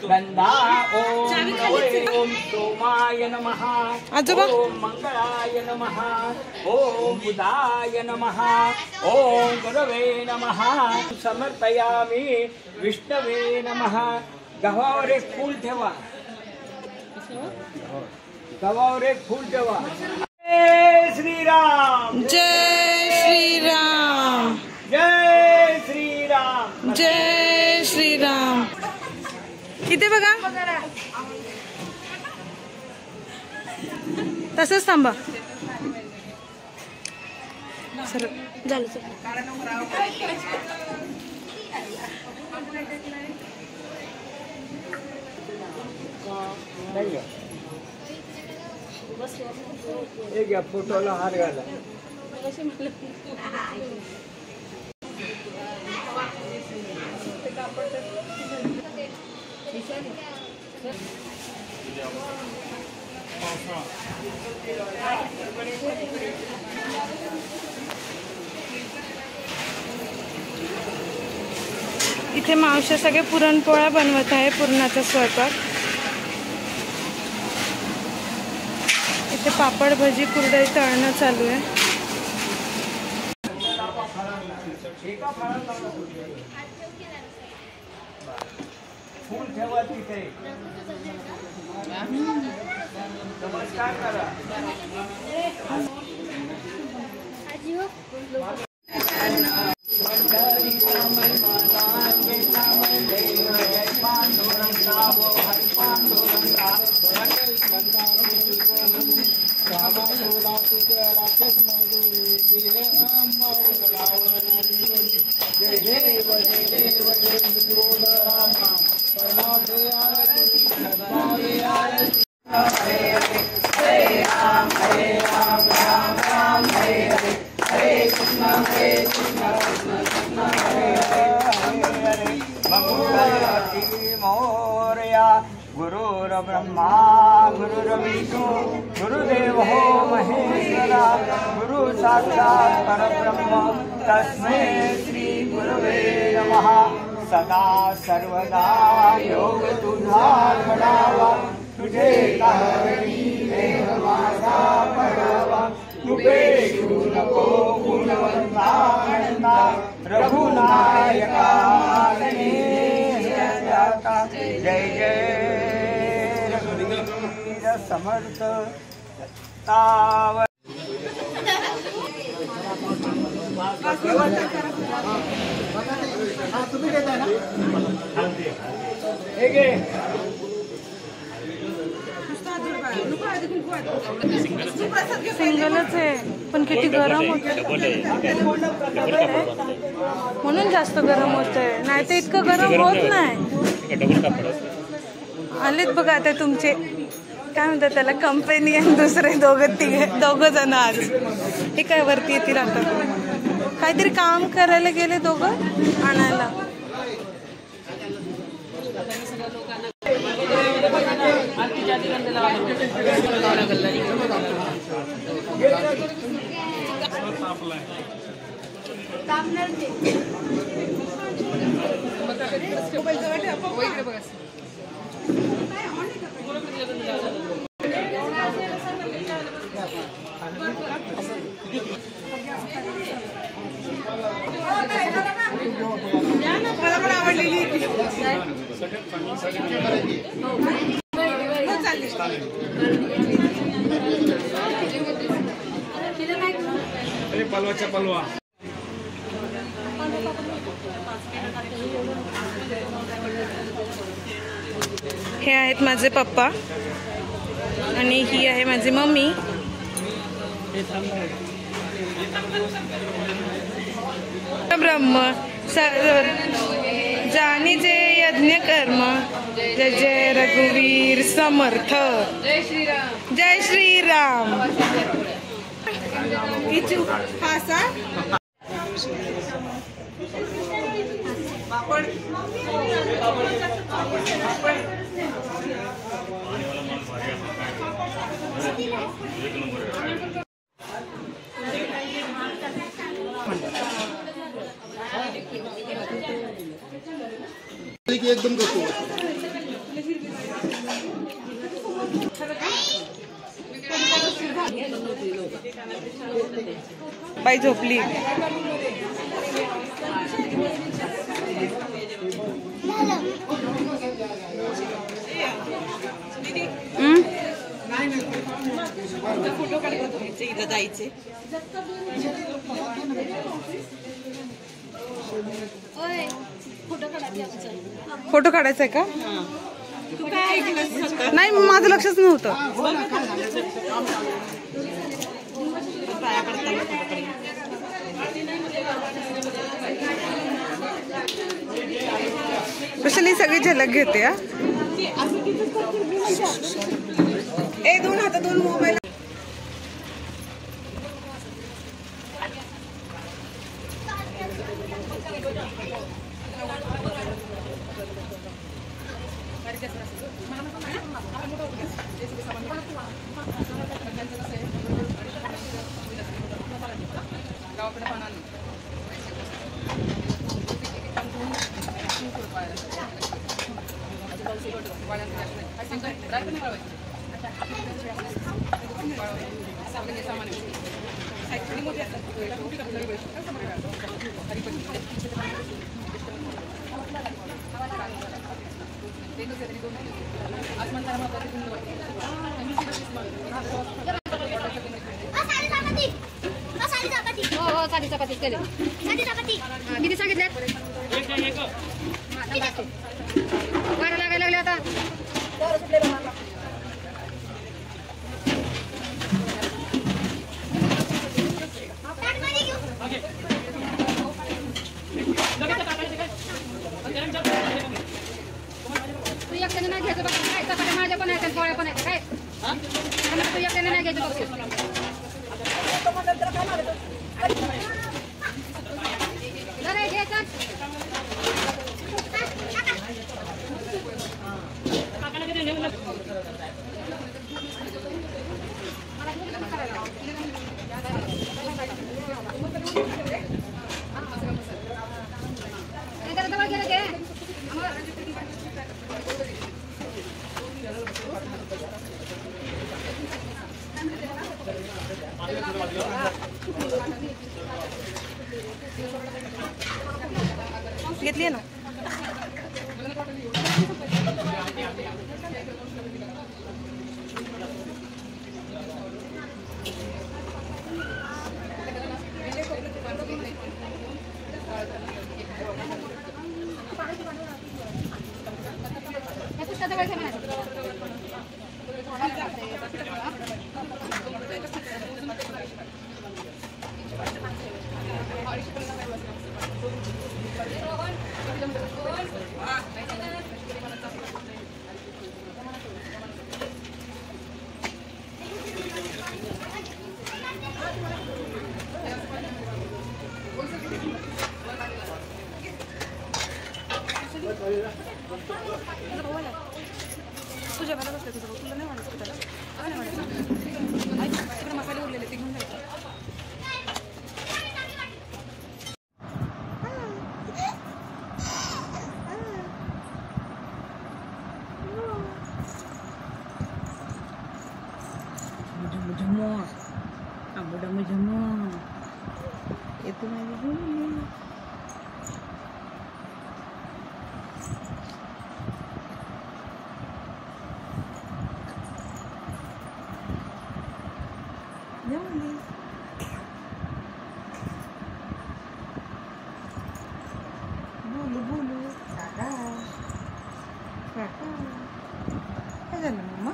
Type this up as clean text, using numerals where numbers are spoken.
गंधा ओम सोमाय नमः ओम मंगलाय नमः ओम बुधाय नमः ओम गुरवे नमः समर्पयामि विष्णवे नमः। गव्हावर एक फूल ठेवा, गव्हावर एक फूल ठेवा। जय श्रीराम, जय श्रीराम, जय श्रीराम, जय श्रीराम। इथे बघा, तसंच थांबा सर, झालं सर। एक या फोटोला हार घाला। इथे मावशी सगळे पुरणपोळ्या बनवत आहे, पुरणाचा स्वयंपाक। इथे पापड भजी कुरडई तळणं चालू आहे। फूल ठेवा तिथे, नमस्कार करा। गुरुर् ब्रह्मा गुरुर्विष्णु गुरुदेवो महेश्वरा गुरु साक्षात् परब्रह्म तस्मै श्री गुरुवे नमः। सदा सर्वदा योग तुझा घडावा, तुझे तारणी देह माझा पडावा। तुपेशू नको गुणवंता म्हणता, रघुनायका जय जय रघुवीर समर्थ ताव। सिंगलच आहे, पण किती गरम होत म्हणून जास्त गरम होतंय, नाही तर इतकं गरम होत नाही। आलेत बघा आता तुमचे काय म्हणतात त्याला, कंपनी आणि दुसरे दोघं जण आज हे काय वरती येतील आता, काहीतरी काम करायला गेले दोघं आणायला। पलवाच्या पलवा हे आहेत माझे पप्पा आणि ही आहे माझी मम्मी। ब्रह्म जानी जे यज्ञ कर्म, जय जय रघुवीर समर्थ, जय श्रीराम, जय श्रीराम। एकदम बाई झोपली. फोटो काढतो इथं जायचे. फोटो काढायचा आहे का? तू काय ऐकलं? नाही माझं लक्षच नव्हतं. स्पेशली सगळी झलक घेते. हा ए 2 हातातून मोबाईल. साडी चपाती केली. साडी चपाती किती सांगितले? वारा लागायला लागले आता. तू एकट्याने नाही घ्यायचं बघ. काय चपात्या माझ्या पण आहेत, पोळ्या पण आहेत. काय तू एकट्याने नाही घ्यायचं बघ. घेतली ना. तुझ्या घरात बसले तुझं तुला नाही म्हणायचं त्याला. काय नाही म्हणायचं. तिकडे मसाले उरलेले ते घेऊन जायचं. येतो माझी बोलू बोलू काका काका काय झालं मम्मा?